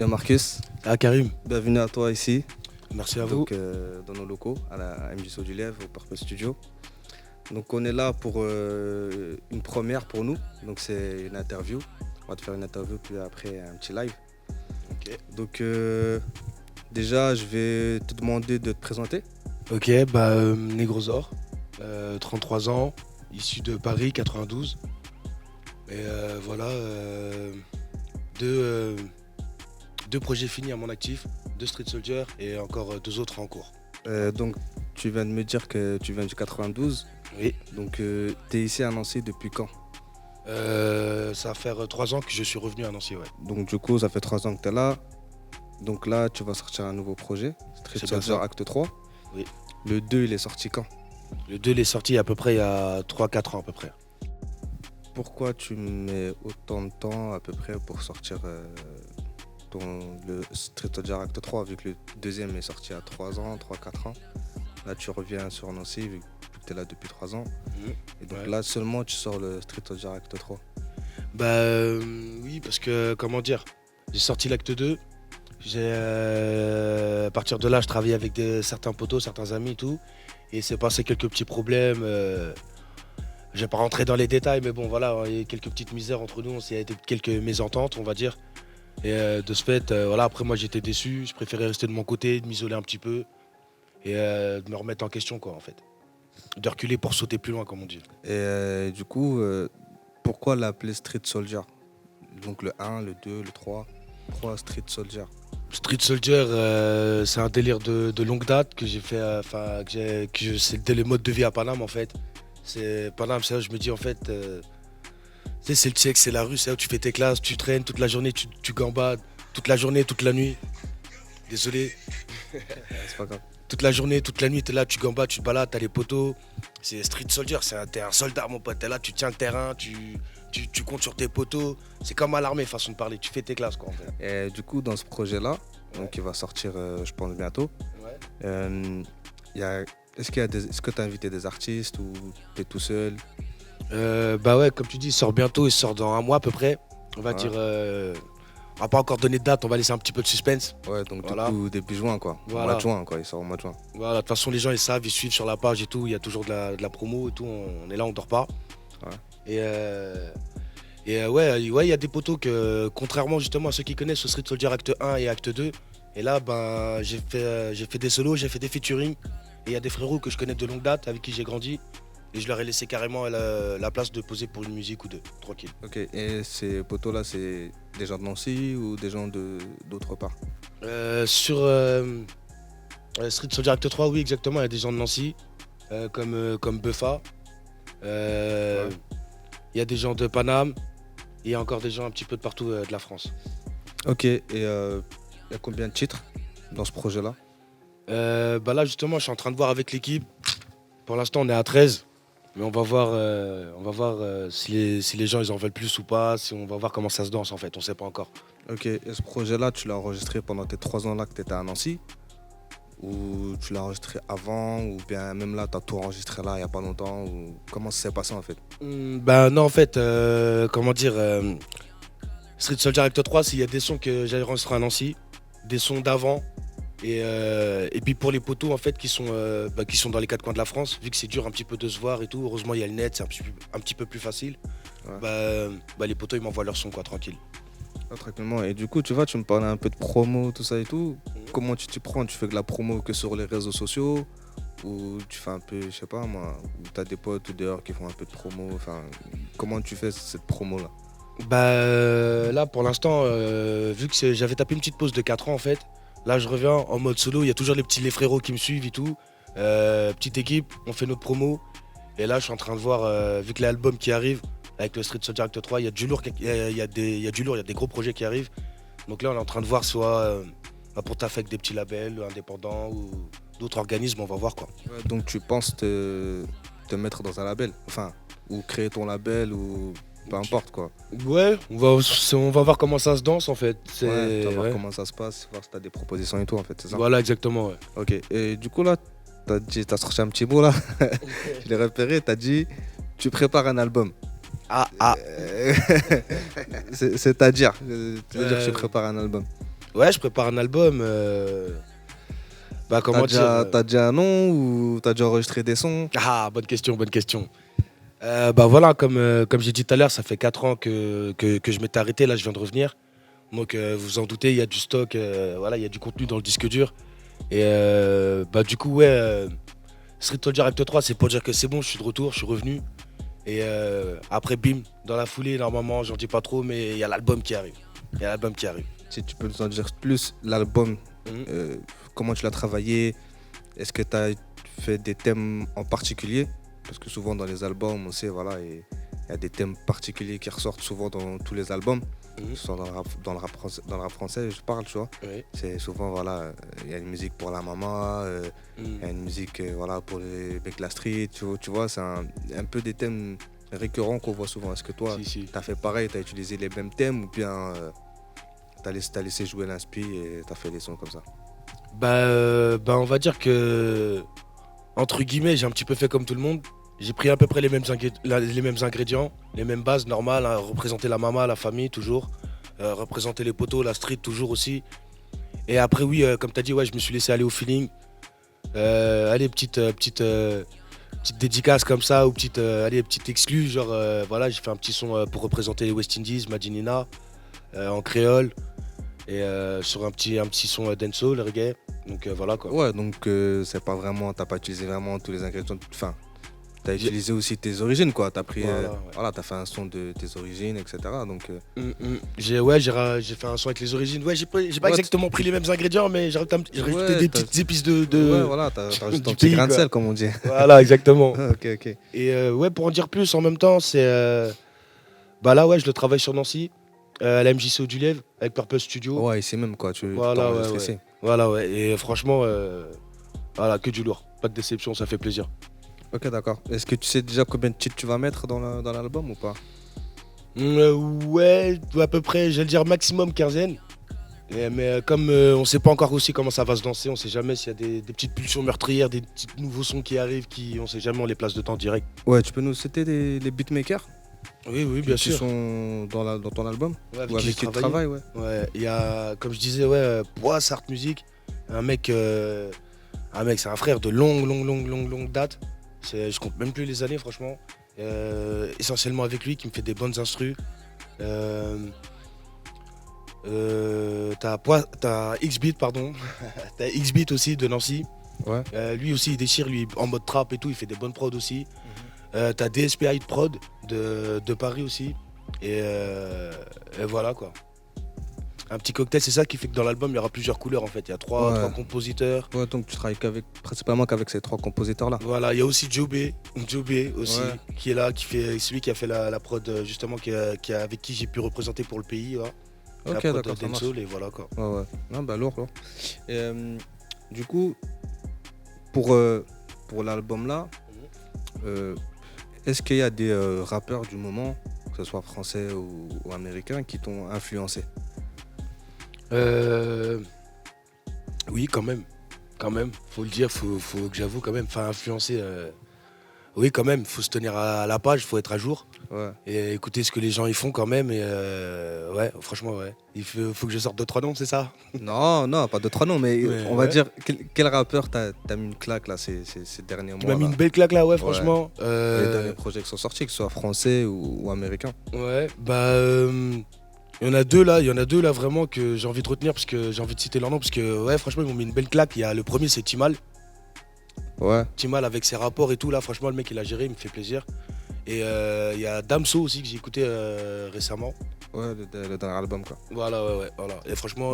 Marcus, Ah Karim, bienvenue à toi ici, merci à vous. dans nos locaux à la MJSO du Lièvre, au Purple Studio. Donc on est là pour une première pour nous, donc c'est une interview. On va te faire une interview puis après un petit live. Ok, Donc déjà je vais te demander de te présenter. ok, Negrosor, 33 ans, issu de Paris, 92. Et voilà, deux, deux projets finis à mon actif, deux Street Soldier et encore deux autres en cours. Donc tu viens de me dire que tu viens du 92, Oui, donc tu es ici à Nancy depuis quand? ça va faire 3 ans que je suis revenu à Nancy, ouais. Donc du coup ça fait 3 ans que tu es là. Donc là tu vas sortir un nouveau projet, Street C'est bien Soldier ça. Acte 3. Oui. Le 2 il est sorti quand? Le 2 il est sorti à peu près il y a 3-4 ans à peu près. Pourquoi tu mets autant de temps à peu près pour sortir le Street Soldier Act 3 vu que le deuxième est sorti à 3 ans, 3-4 ans. Là tu reviens sur Nancy vu que tu es là depuis 3 ans. Et donc Ouais. là seulement tu sors le Street Soldier Act 3. Oui, parce que comment dire, j'ai sorti l'acte 2. À partir de là, je travaillais avec certains potos, certains amis et tout. Et c'est passé quelques petits problèmes. Je vais pas rentrer dans les détails, mais bon, voilà, il y a eu quelques petites misères entre nous. Il y a été quelques mésententes, on va dire. Et de ce fait, voilà, après, moi, j'étais déçu. Je préférais rester de mon côté, de m'isoler un petit peu et de me remettre en question, quoi, en fait. De reculer pour sauter plus loin, comme on dit. Et du coup, pourquoi l'appeler Street Soldier? Donc le 1, le 2, le 3. Pourquoi Street Soldier? Street Soldier, c'est un délire de longue date que j'ai fait, c'était le mode de vie à Paname en fait. C'est Paname, c'est là où je me dis en fait, tu sais, c'est le check, c'est la rue, c'est là où tu fais tes classes, tu traînes toute la journée, tu gambades, toute la journée, toute la nuit. Désolé, C'est pas grave. toute la journée, toute la nuit, t'es là, tu gambades, tu te balades, t'as les poteaux. C'est Street Soldier, t'es un soldat mon pote, t'es là, tu tiens le terrain, tu comptes sur tes poteaux. C'est comme à l'armée, façon de parler, tu fais tes classes quoi en fait. Et du coup dans ce projet-là, donc qui va sortir je pense bientôt, Ouais. il y a, est-ce que tu as invité des artistes ou tu es tout seul? Bah ouais, comme tu dis, il sort bientôt, il sort dans un mois à peu près. On va Ouais. dire, on va pas encore donner de date, on va laisser un petit peu de suspense. Ouais, donc Voilà. du coup début juin quoi. Au Voilà. mois de juin quoi, il sort au mois de juin. Voilà, de toute façon les gens ils savent, ils suivent sur la page et tout, il y a toujours de la promo et tout, on est là, on dort pas. Ouais. Ouais, il y a des poteaux que, contrairement justement à ceux qui connaissent ce Street Soldier Acte 1 et Acte 2, et là ben j'ai fait des solos, j'ai fait des featuring, et il y a des frérots que je connais de longue date, avec qui j'ai grandi, et je leur ai laissé carrément la place de poser pour une musique ou deux, tranquille. Ok, et ces poteaux là c'est des gens de Nancy ou des gens d'autre part? Sur Street Soldier Acte 3, oui, exactement. Il y a des gens de Nancy, comme Buffa. Il y a des gens de Paname. Et il y a encore des gens un petit peu de partout de la France. Ok, et il y a combien de titres dans ce projet là? Là, justement, je suis en train de voir avec l'équipe. Pour l'instant, on est à 13. Mais on va voir si les gens ils en veulent plus ou pas. On va voir comment ça se danse en fait. On sait pas encore. Ok, et ce projet là tu l'as enregistré pendant tes 3 ans là que tu étais à Nancy? Ou tu l'as enregistré avant, ou bien même là, tu as tout enregistré là il n'y a pas longtemps, ou comment ça s'est passé en fait? Non, en fait, comment dire, Street Soldier Act 3, il y a des sons que j'avais enregistrés à Nancy, des sons d'avant, et puis pour les poteaux en fait qui sont dans les quatre coins de la France, vu que c'est dur un petit peu de se voir et tout, heureusement il y a le net, c'est un petit peu plus facile. Ouais. Les poteaux ils m'envoient leur son quoi, tranquille. Ah, tranquillement. Et du coup, tu vois, tu me parlais un peu de promo, tout ça et tout. Comment tu t'y prends? Tu fais de la promo que sur les réseaux sociaux? Ou tu fais un peu, je sais pas moi, ou tu as des potes dehors qui font un peu de promo? Enfin, comment tu fais cette promo-là? Là pour l'instant, vu que j'avais tapé une petite pause de 4 ans en fait, là je reviens en mode solo, il y a toujours les frérots qui me suivent et tout. Petite équipe, on fait notre promo. Et là je suis en train de voir, vu que l'album qui arrive, avec le Street Soldier Act 3, il y a du lourd, il y a des gros projets qui arrivent. Donc là on est en train de voir soit pour taffer avec des petits labels indépendants ou d'autres organismes, on va voir quoi. Ouais, donc tu penses te mettre dans un label? Enfin, ou créer ton label, ou peu importe quoi. Ouais, on va voir comment ça se danse en fait. Ouais, tu vas voir ouais. comment ça se passe, voir si tu as des propositions et tout en fait, c'est ça? Voilà, exactement. Ouais. Ok, et du coup là, t'as sorti un petit mot là, je l'ai repéré, t'as dit tu prépares un album. Ah. C'est-à-dire, tu veux dire que tu prépares un album? Ouais, je prépare un album. Bah, comment dire T'as déjà un nom ou t'as déjà enregistré des sons? Ah, bonne question, bonne question. Bah voilà, comme j'ai dit tout à l'heure, ça fait 4 ans que je m'étais arrêté, là je viens de revenir. Donc vous vous en doutez, il y a du stock, voilà, il y a du contenu dans le disque dur. Et bah du coup, ouais, Street Soldier Act 3, c'est pour dire que c'est bon, je suis de retour, je suis revenu. Et après, bim, dans la foulée, normalement, j'en dis pas trop, mais il y a l'album qui arrive. Il y a l'album qui arrive. Si tu peux nous en dire plus, l'album, Mhm. comment tu l'as travaillé? Est-ce que tu as fait des thèmes en particulier? Parce que souvent dans les albums, on sait, voilà, il y a des thèmes particuliers qui ressortent souvent dans tous les albums. Mhm. Soit dans le rap français, je parle, tu vois. Ouais. C'est souvent, voilà, il y a une musique pour la maman, Mhm. il y a une musique voilà, pour les mecs de la street, tu vois, c'est un peu des thèmes récurrents qu'on voit souvent. Est-ce que toi, Si, si. tu as fait pareil, tu as utilisé les mêmes thèmes ou bien t'as laissé jouer l'inspi et t'as fait des sons comme ça? Bah, on va dire que, entre guillemets, j'ai un petit peu fait comme tout le monde. J'ai pris à peu près les mêmes ingrédients, les mêmes bases normales, hein, représenter la maman, la famille toujours, représenter les poteaux, la street toujours aussi. Et après oui, comme tu as dit, ouais, je me suis laissé aller au feeling. Allez, petite dédicace comme ça, ou petite exclue, genre voilà, j'ai fait un petit son pour représenter les West Indies, Madinina, en créole, et sur un petit son dancehall, reggae. Donc voilà quoi. Ouais, donc c'est pas vraiment, t'as pas utilisé vraiment tous les ingrédients, enfin, t'as J'ai- utilisé aussi tes origines, quoi. T'as pris, Voilà, ouais. voilà, t'as fait un son de tes origines, etc. Donc, J'ai fait un son avec les origines. Ouais, j'ai pas ouais, exactement pris les mêmes ingrédients, mais j'ai rajouté ouais, des petites épices ouais, voilà, t'as rajouté ton du petit pays, grain de quoi. sel, comme on dit. Voilà, exactement. Ah, ok, ok. Et ouais, pour en dire plus, en même temps, c'est bah là, ouais, je le travaille sur Nancy, à la MJC du Lève, avec Purple Studio. Ouais, ici même, quoi. Tu Voilà, ouais, t'enregistres ouais. ici. Voilà, ouais. Et franchement, voilà, que du lourd. Pas de déception, ça fait plaisir. Ok, d'accord. Est-ce que tu sais déjà combien de titres tu vas mettre dans l'album ou pas? Ouais, à peu près, j'allais dire maximum quinzaine. Mais comme on sait pas encore aussi comment ça va se danser, on sait jamais s'il y a des petites pulsions meurtrières, des petits nouveaux sons qui arrivent, on sait jamais, on les place de temps direct. Ouais, tu peux nous citer les beatmakers Oui, oui, bien qui sûr. sont dans ton album? Ouais, avec Ou qui avec j'ai qui tu travaillé. travailles, ouais. Ouais, il y a, comme je disais, ouais, Bois Art Music, un mec, c'est un frère de longue date. Je compte même plus les années, franchement. Essentiellement avec lui qui me fait des bonnes instrus. Euh, t'as X-Beat, pardon. T'as X-Beat aussi de Nancy. Ouais. Lui aussi, il déchire, lui, en mode trap et tout, il fait des bonnes prods aussi. T'as DSPI de prod de Paris aussi. Et voilà quoi. Un petit cocktail, c'est ça qui fait que dans l'album, il y aura plusieurs couleurs en fait. Il y a trois Ouais. compositeurs. Ouais, donc tu travailles principalement qu'avec ces trois compositeurs-là. Voilà, il y a aussi Jobé aussi, Ouais. qui est là, celui qui a fait la prod justement, avec qui j'ai pu représenter pour le pays. Là. La Ok, prod d'accord, ça marche. dancehall, et voilà quoi. Ouais, ouais. Non, bah lourd, lourd. Et, du coup, pour l'album là, est-ce qu'il y a des rappeurs du moment, que ce soit français ou américains, qui t'ont influencé? Euh, oui, quand même. Quand même, faut le dire, faut que j'avoue quand même. Enfin, influencer. Oui, quand même, faut se tenir à la page, faut être à jour. Ouais. Et écouter ce que les gens y font quand même. Et ouais, franchement, ouais. Il faut que je sorte 2-3 noms, c'est ça? Non, non, pas de trois noms, mais Ouais, on va ouais. dire, quel rappeur t'as mis une claque là ces derniers Qui mois m'a mis là? une belle claque là, ouais, franchement. Les derniers projets qui sont sortis, que ce soit français ou américain. Ouais, bah. Il y en a deux là vraiment que j'ai envie de retenir parce que j'ai envie de citer leur nom parce que ouais franchement ils m'ont mis une belle claque. Il y a le premier c'est Timal. Ouais. Timal avec ses rapports et tout là franchement le mec il a géré, il me fait plaisir. Et il y a Damso aussi que j'ai écouté récemment. Ouais, le dernier album quoi. Voilà ouais voilà. Et franchement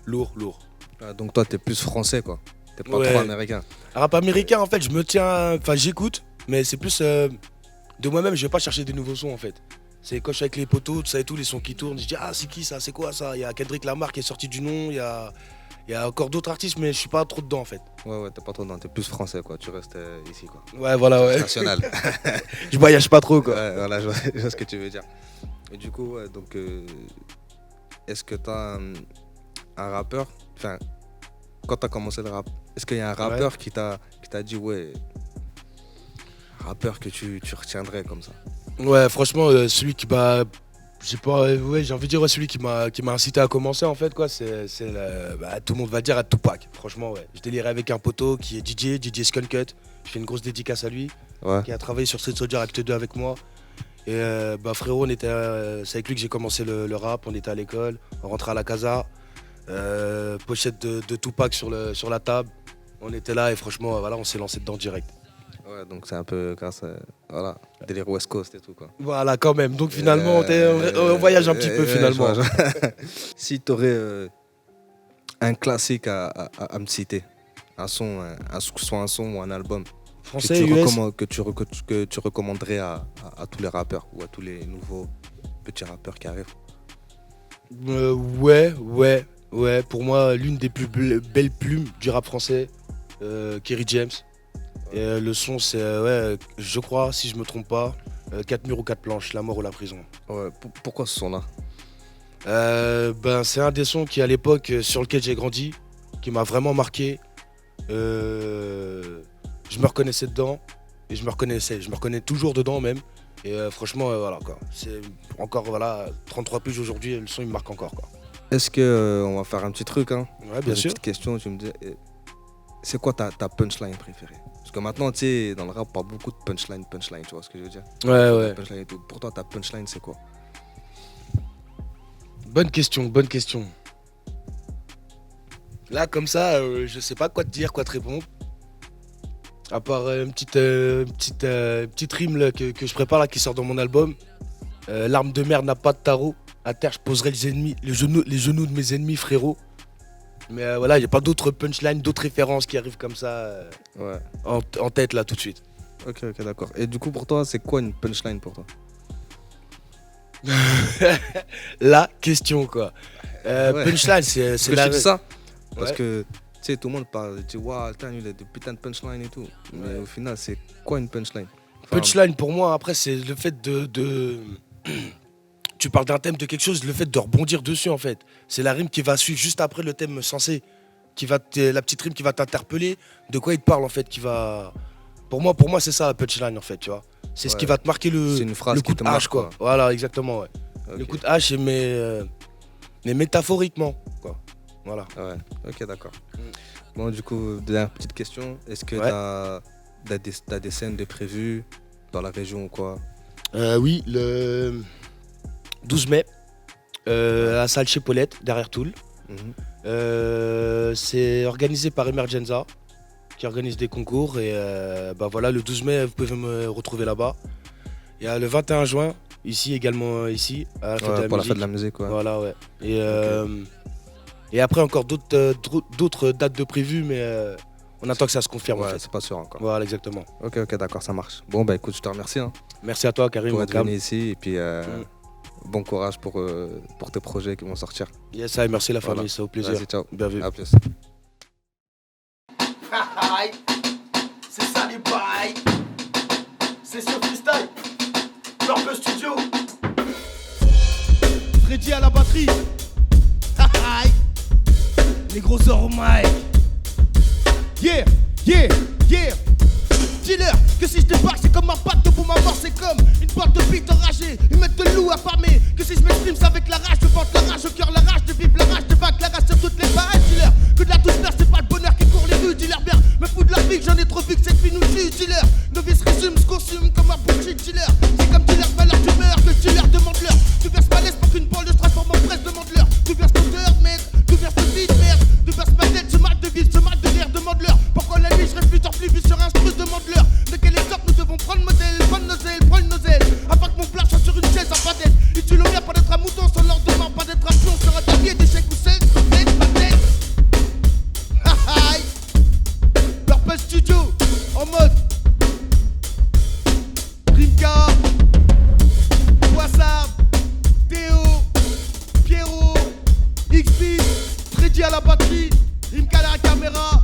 lourd. Ah, donc toi t'es plus français quoi. T'es pas Ouais. trop américain. Rap américain en fait je me tiens, enfin j'écoute mais c'est plus de moi-même, je vais pas chercher des nouveaux sons en fait. C'est quand je suis avec les potos, tout ça et tout, les sons qui tournent, je dis ah c'est qui ça, c'est quoi ça? Il y a Kendrick Lamar qui est sorti du nom, il y a encore d'autres artistes mais je suis pas trop dedans en fait. Ouais, t'es pas trop dedans, t'es plus français quoi. Tu restes ici quoi. Ouais voilà ouais. National. Je voyage pas trop quoi. Ouais, voilà, je vois ce que tu veux dire. Et du coup, ouais, donc, est-ce que t'as un rappeur, enfin, quand t'as commencé le rap, est-ce qu'il y a un rappeur qui t'a dit, ouais, un rappeur que tu retiendrais comme ça? Ouais franchement celui qui m'a j'ai pas, ouais, j'ai envie de dire ouais, celui qui m'a incité à commencer en fait quoi, tout le monde va dire à Tupac. Franchement ouais, je délirais avec un poteau qui est DJ Skullcut. Je fais une grosse dédicace à lui, Ouais. qui a travaillé sur Street Soldier Act 2 avec moi. Et frérot, c'est avec lui que j'ai commencé le rap. On était à l'école, on rentrait à la casa, pochette de Tupac sur la table. On était là et franchement voilà, on s'est lancé dedans direct. Ouais, donc c'est un peu grâce à. Voilà, délire West Coast et tout, quoi. Voilà quand même. Donc finalement on voyage un petit peu finalement. je vois. Si tu aurais un classique à me citer, soit un son ou un album Français, US. que tu recommanderais à tous les rappeurs ou à tous les nouveaux petits rappeurs qui arrivent. Ouais. Pour moi, l'une des plus belles plumes du rap français, Kerry James. Et le son, c'est, je crois, si je me trompe pas, 4 murs ou 4 planches, la mort ou la prison. Ouais, pourquoi ce son-là? C'est un des sons qui, à l'époque, sur lequel j'ai grandi, qui m'a vraiment marqué. Je me reconnaissais dedans et je me reconnais toujours dedans même. Et franchement, voilà quoi. C'est encore, voilà, 33 piges aujourd'hui, le son il me marque encore quoi. Est-ce que on va faire un petit truc, hein? Ouais, bien sûr. Une petite question, tu me dis, c'est quoi ta punchline préférée? Parce que maintenant, tu sais, dans le rap, pas beaucoup de punchline, tu vois ce que je veux dire? Ouais. Punchline et tout. Pour toi, ta punchline, c'est quoi? Bonne question. Là, comme ça, je sais pas quoi te dire, quoi te répondre. À part une petite rime là, que je prépare là, qui sort dans mon album. L'arme de mer n'a pas de tarot. À terre, je poserai les genoux de mes ennemis, frérot. Mais voilà, il n'y a pas d'autres punchlines, d'autres références qui arrivent comme ça Ouais. en tête là tout de suite. Ok, d'accord. Et du coup, pour toi, c'est quoi une punchline pour toi? La question quoi. Ouais. Punchline, c'est Parce que la... je te dis ça parce Ouais. que tu sais, tout le monde parle, tu vois, waouh, il a des putains de punchline et tout. Mais Ouais. au final, c'est quoi une punchline? Enfin, Punchline pour moi, après, c'est le fait de... Tu parles d'un thème de quelque chose, le fait de rebondir dessus en fait. C'est la rime qui va suivre juste après le thème censé. La petite rime qui va t'interpeller. De quoi il te parle en fait, qui va... Pour moi c'est ça la punchline en fait, tu vois. C'est ce qui Ouais. va te marquer C'est une phrase le qui coup te de hache marque, quoi. quoi. Voilà, exactement, ouais. ok. Le coup de hache, mais métaphoriquement, quoi. Voilà. Ouais, ok, d'accord. Mm. Bon, du coup, dernière petite question. Est-ce que Ouais. t'as des scènes de prévues dans la région ou quoi? Oui, le 12 mai, à la salle chez Paulette, derrière Toul. Mhm. C'est organisé par Emergenza, qui organise des concours. Et voilà, le 12 mai, vous pouvez me retrouver là-bas. Il y a le 21 juin, également ici, à la fête de la Pour la musique. fête de la musique, quoi. Voilà, ouais. Et après, encore d'autres dates de prévues, mais on attend que ça se confirme en Ouais, fait. c'est pas sûr encore. Voilà, exactement. Ok, d'accord, ça marche. Bon, bah écoute, je te remercie hein, Merci à toi, Karim. pour être Wakam. venu ici et puis bon courage pour tes projets qui vont sortir. Yes, et merci la famille, Voilà. c'est au plaisir. Vas-y, ciao. Bien vu. À plus. C'est ça les bails. C'est sur freestyle. Purple Studio. Freddy à la batterie. Les gros or au mic. Yeah. Dealer, que si je débarque, c'est comme un pacte pour ma mort, c'est comme une boîte de bite enragée. Ils mettent de loup affamé. Que si je m'exprime, c'est avec la rage. Je vente la rage au cœur, la rage de vivre, la rage de vague, la rage sur toutes les pareilles. Dealer, que de la douceur, c'est pas le bonheur qui court les rues. Dealer, bien, me fous de leur vie, j'en ai trop vu que cette vie nous tue. Dealer, novice résume, se consume comme un bullshit. Dealer, c'est comme dealer, malheur, tu meurs. Le dealer demande l'heure. Tu verses malaise pour qu'une balle de se transforme en presse, demande l'heure. Tu verses ton cœur, merde. Tu verses ton vide, merde. Tu verses ma tête, ce mal de vivre, ce mal de rire, demande l'heure. Pourquoi la nuit, je reste plus tard, plus vu sur un stru, demande l'heure. De quelle étape nous devons prendre modèle, prendre nos ailes, afin que mon plat soit sur une chaise en padette. Et tu l'honneur, pas d'être un mouton sans lendemain, pas d'être un pion sur un tapier d'échec ou sel, ma tête. Aïe. Purple Studio, en mode Rimka, Poissard, Théo, Pierrot, XB, Freddy à la batterie, Rimka à la caméra.